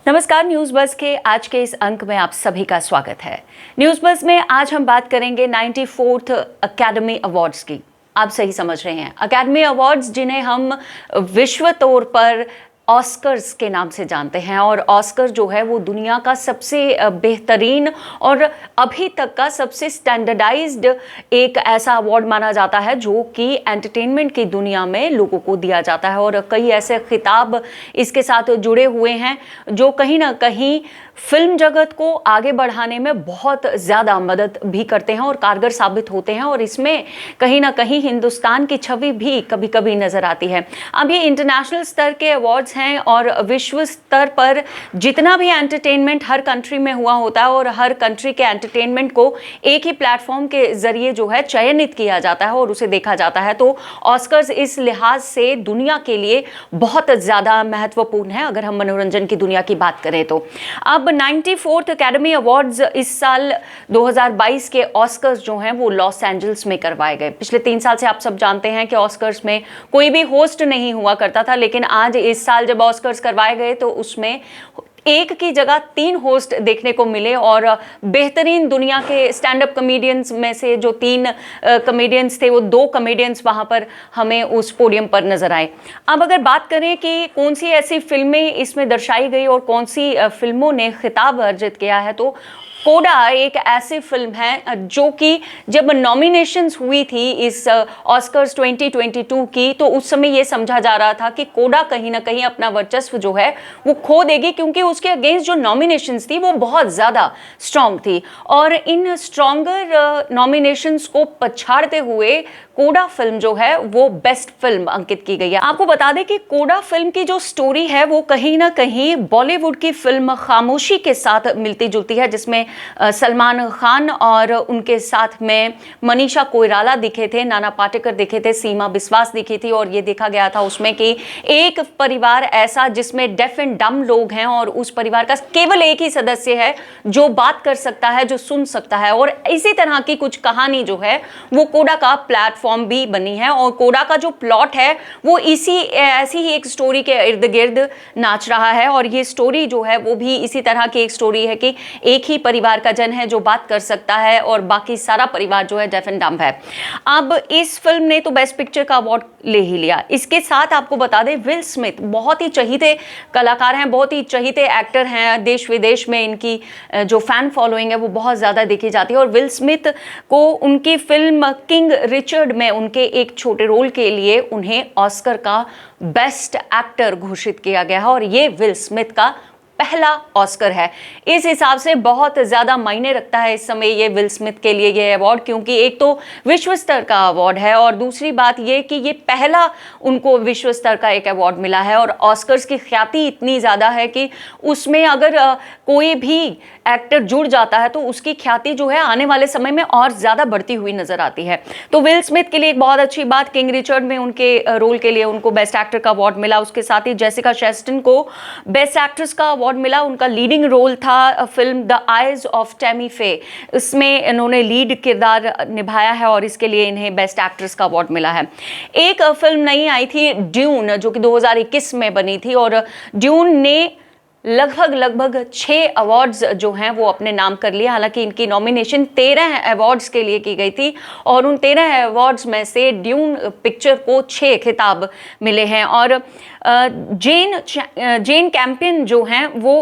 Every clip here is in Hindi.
नमस्कार, न्यूज़ बज़ के आज के इस अंक में आप सभी का स्वागत है। न्यूज़ बज़ में आज हम बात करेंगे 94th अकेडमी अवार्ड्स की। आप सही समझ रहे हैं, अकेडमी अवार्ड्स जिन्हें हम विश्व तौर पर ऑस्कर्स के नाम से जानते हैं। और ऑस्कर जो है वो दुनिया का सबसे बेहतरीन और अभी तक का सबसे स्टैंडर्डाइज्ड एक ऐसा अवार्ड माना जाता है जो कि एंटरटेनमेंट की दुनिया में लोगों को दिया जाता है। और कई ऐसे खिताब इसके साथ जुड़े हुए हैं जो कहीं ना कहीं फिल्म जगत को आगे बढ़ाने में बहुत ज़्यादा मदद भी करते हैं और कारगर साबित होते हैं। और इसमें कहीं ना कहीं हिंदुस्तान की छवि भी कभी कभी नज़र आती है। अब ये इंटरनेशनल स्तर के अवार्ड्स हैं और विश्व स्तर पर जितना भी एंटरटेनमेंट हर कंट्री में हुआ होता है और हर कंट्री के एंटरटेनमेंट को एक ही प्लेटफॉर्म के जरिए जो है चयनित किया जाता है और उसे देखा जाता है। तो ऑस्कर्स इस लिहाज से दुनिया के लिए बहुत ज़्यादा महत्वपूर्ण है अगर हम मनोरंजन की दुनिया की बात करें तो। अब 94th अकेडमी अवार्ड्स इस साल 2022 के ऑस्कर्स जो हैं वो लॉस एंजल्स में करवाए गए। पिछले 3 साल से आप सब जानते हैं कि ऑस्कर्स में कोई भी होस्ट नहीं हुआ करता था, लेकिन आज इस साल जब ऑस्कर्स करवाए गए तो उसमें एक की जगह 3 होस्ट देखने को मिले। और बेहतरीन दुनिया के स्टैंड अप कॉमेडियंस में से जो 3 कॉमेडियंस थे वो 2 कॉमेडियंस वहाँ पर हमें उस पोडियम पर नजर आए। अब अगर बात करें कि कौन सी ऐसी फिल्में इसमें दर्शाई गई और कौन सी फिल्मों ने खिताब अर्जित किया है, तो कोडा एक ऐसी फिल्म है जो कि जब नॉमिनेशंस हुई थी इस ऑस्कर्स 2022 की, तो उस समय ये समझा जा रहा था कि कोडा कहीं ना कहीं अपना वर्चस्व जो है वो खो देगी, क्योंकि उसके अगेंस्ट जो नॉमिनेशंस थी वो बहुत ज़्यादा स्ट्रॉन्ग थी। और इन स्ट्रॉन्गर नॉमिनेशंस को पछाड़ते हुए कोडा फिल्म जो है वो बेस्ट फिल्म अंकित की गई है। आपको बता दें कि कोडा फिल्म की जो स्टोरी है वो कहीं ना कहीं बॉलीवुड की फिल्म खामोशी के साथ मिलती जुलती है, जिसमें सलमान खान और उनके साथ में मनीषा कोइराला दिखे थे, नाना पाटेकर दिखे थे, सीमा बिस्वास दिखी थी। और ये देखा गया था उसमें कि एक परिवार ऐसा जिसमें डेफ एंड डम लोग हैं और उस परिवार का केवल एक ही सदस्य है जो बात कर सकता है, जो सुन सकता है। और इसी तरह की कुछ कहानी जो है वो कोडा का प्लेटफॉर्म भी बनी है। और कोडा का जो प्लॉट है वो ऐसी ही एक स्टोरी के इर्द गिर्द नाच रहा है। और ये स्टोरी जो है वो भी इसी तरह की एक स्टोरी है कि एक ही परिवार का जन है जो बात कर सकता है और बाकी सारा परिवार जो है डेफ एंड डम्ब है। अब इस फिल्म ने तो बेस्ट पिक्चर का अवार्ड ले ही लिया। इसके साथ आपको बता दें विल स्मिथ बहुत ही चहीते कलाकार हैं, बहुत ही चहीते एक्टर हैं। देश विदेश में इनकी जो फैन फॉलोइंग है वो बहुत ज़्यादा देखी जाती है। और विल स्मिथ को उनकी फिल्म किंग रिचर्ड में उनके एक छोटे रोल के लिए उन्हें ऑस्कर का बेस्ट एक्टर घोषित किया गया है। और ये विल स्मिथ का पहला ऑस्कर है। इस हिसाब से बहुत ज़्यादा मायने रखता है इस समय ये विल स्मिथ के लिए ये अवार्ड, क्योंकि एक तो विश्व स्तर का अवार्ड है और दूसरी बात ये कि ये पहला उनको विश्व स्तर का एक अवार्ड मिला है। और ऑस्कर्स की ख्याति इतनी ज़्यादा है कि उसमें अगर कोई भी एक्टर जुड़ जाता है तो उसकी ख्याति जो है आने वाले समय में और ज़्यादा बढ़ती हुई नजर आती है। तो विल स्मिथ के लिए एक बहुत अच्छी बात, किंग रिचर्ड में उनके रोल के लिए उनको बेस्ट एक्टर का अवार्ड मिला। उसके साथ ही जेसिका चेस्टन को बेस्ट एक्ट्रेस का अवार्ड मिला। उनका लीडिंग रोल था film the eyes of Tammy फे, इसमें इन्होंने लीड किरदार निभाया है और इसके लिए इन्हें बेस्ट एक्ट्रेस का अवार्ड मिला है। एक फिल्म नई आई थी ड्यून, जो कि 2021 में बनी थी। और ड्यून ने लगभग 6 अवार्ड्स जो हैं वो अपने नाम कर लिए। हालांकि इनकी नॉमिनेशन 13 अवार्ड्स के लिए की गई थी और उन 13 अवार्ड्स में से ड्यून पिक्चर को 6 खिताब मिले हैं। और जेन कैम्पियन जो हैं वो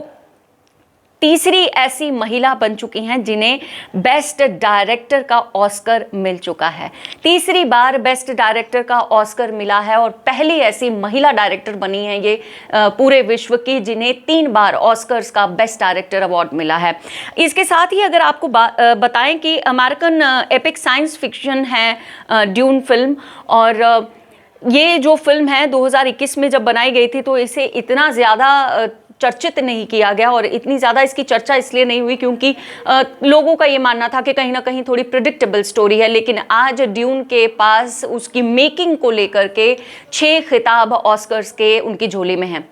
तीसरी ऐसी महिला बन चुकी हैं जिन्हें बेस्ट डायरेक्टर का ऑस्कर मिल चुका है। तीसरी बार बेस्ट डायरेक्टर का ऑस्कर मिला है और पहली ऐसी महिला डायरेक्टर बनी है ये पूरे विश्व की जिन्हें 3 बार ऑस्कर्स का बेस्ट डायरेक्टर अवार्ड मिला है। इसके साथ ही अगर आपको बताएं कि अमेरिकन एपिक साइंस फिक्शन है ड्यून फिल्म। और ये जो फिल्म है 2021 में जब बनाई गई थी तो इसे इतना ज़्यादा चर्चित नहीं किया गया और इतनी ज़्यादा इसकी चर्चा इसलिए नहीं हुई क्योंकि लोगों का ये मानना था कि कहीं ना कहीं थोड़ी प्रिडिक्टेबल स्टोरी है। लेकिन आज ड्यून के पास उसकी मेकिंग को लेकर के 6 खिताब ऑस्कर्स के उनकी झोली में हैं।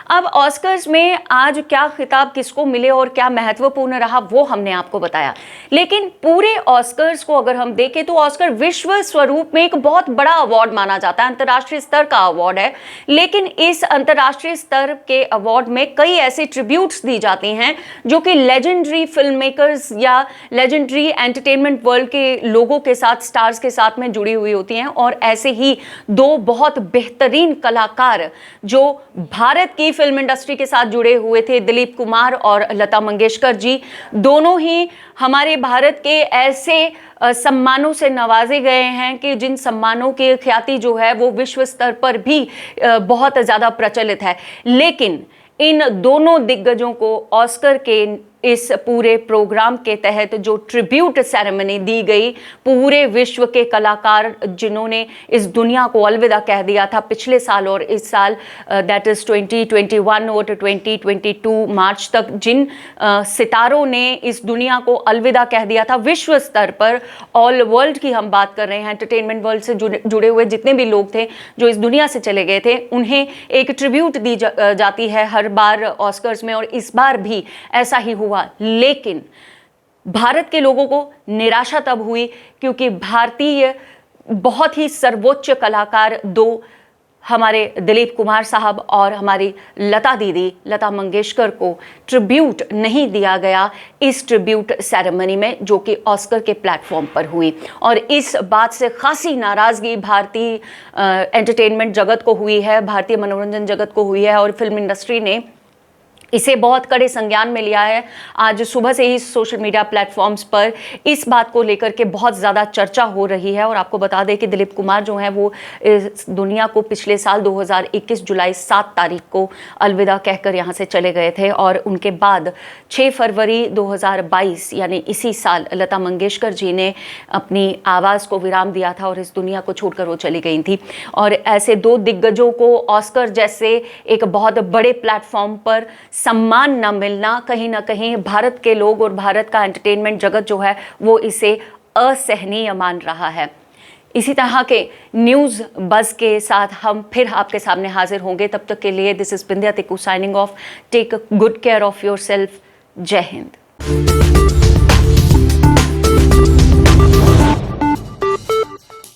अब ऑस्कर्स में आज क्या खिताब किसको मिले और क्या महत्वपूर्ण रहा वो हमने आपको बताया, लेकिन पूरे ऑस्कर्स को अगर हम देखें तो ऑस्कर विश्व स्वरूप में एक बहुत बड़ा अवार्ड माना जाता है, अंतर्राष्ट्रीय स्तर का अवार्ड है। लेकिन इस अंतर्राष्ट्रीय स्तर के अवार्ड में कई ऐसे ट्रिब्यूट्स दी जाती हैं जो कि लेजेंडरी फिल्म मेकर्स या लेजेंडरी एंटरटेनमेंट वर्ल्ड के लोगों के साथ, स्टार्स के साथ में जुड़ी हुई होती हैं। और ऐसे ही दो बहुत बेहतरीन कलाकार जो भारत की फिल्म इंडस्ट्री के साथ जुड़े हुए थे, दिलीप कुमार और लता मंगेशकर जी, दोनों ही हमारे भारत के ऐसे सम्मानों से नवाजे गए हैं कि जिन सम्मानों की ख्याति जो है वो विश्व स्तर पर भी बहुत ज़्यादा प्रचलित है। लेकिन इन दोनों दिग्गजों को ऑस्कर के इस पूरे प्रोग्राम के तहत जो ट्रिब्यूट सेरेमनी दी गई, पूरे विश्व के कलाकार जिन्होंने इस दुनिया को अलविदा कह दिया था पिछले साल और इस साल, दैट इज 2021 और 2022 मार्च तक, जिन सितारों ने इस दुनिया को अलविदा कह दिया था विश्व स्तर पर, ऑल वर्ल्ड की हम बात कर रहे हैं, एंटरटेनमेंट वर्ल्ड से जुड़े हुए जितने भी लोग थे जो इस दुनिया से चले गए थे, उन्हें एक ट्रिब्यूट दी जाती है हर बार ऑस्कर्स में, और इस बार भी ऐसा ही हुआ। लेकिन भारत के लोगों को निराशा तब हुई क्योंकि भारतीय बहुत ही सर्वोच्च कलाकार दो, हमारे दिलीप कुमार साहब और हमारी लता दीदी लता मंगेशकर को ट्रिब्यूट नहीं दिया गया इस ट्रिब्यूट सेरेमनी में जो कि ऑस्कर के प्लेटफॉर्म पर हुई। और इस बात से खासी नाराज़गी भारतीय एंटरटेनमेंट जगत को हुई है, भारतीय मनोरंजन जगत को हुई है, और फिल्म इंडस्ट्री ने इसे बहुत कड़े संज्ञान में लिया है। आज सुबह से ही सोशल मीडिया प्लेटफॉर्म्स पर इस बात को लेकर के बहुत ज़्यादा चर्चा हो रही है। और आपको बता दें कि दिलीप कुमार जो हैं वो इस दुनिया को पिछले साल 2021 जुलाई 7 तारीख को अलविदा कहकर यहाँ से चले गए थे, और उनके बाद 6 फरवरी 2022 यानी इसी साल लता मंगेशकर जी ने अपनी आवाज़ को विराम दिया था और इस दुनिया को छोड़कर वो चली गई थी। और ऐसे दो दिग्गजों को ऑस्कर जैसे एक बहुत बड़े प्लेटफॉर्म पर सम्मान न मिलना, कहीं ना कहीं भारत के लोग और भारत का एंटरटेनमेंट जगत जो है वो इसे असहनीय मान रहा है। इसी तरह के न्यूज़ बज़ के साथ हम फिर आपके सामने हाजिर होंगे। तब तक के लिए this is Bindiya Tikku signing off. Take good care of yourself. जय हिंद।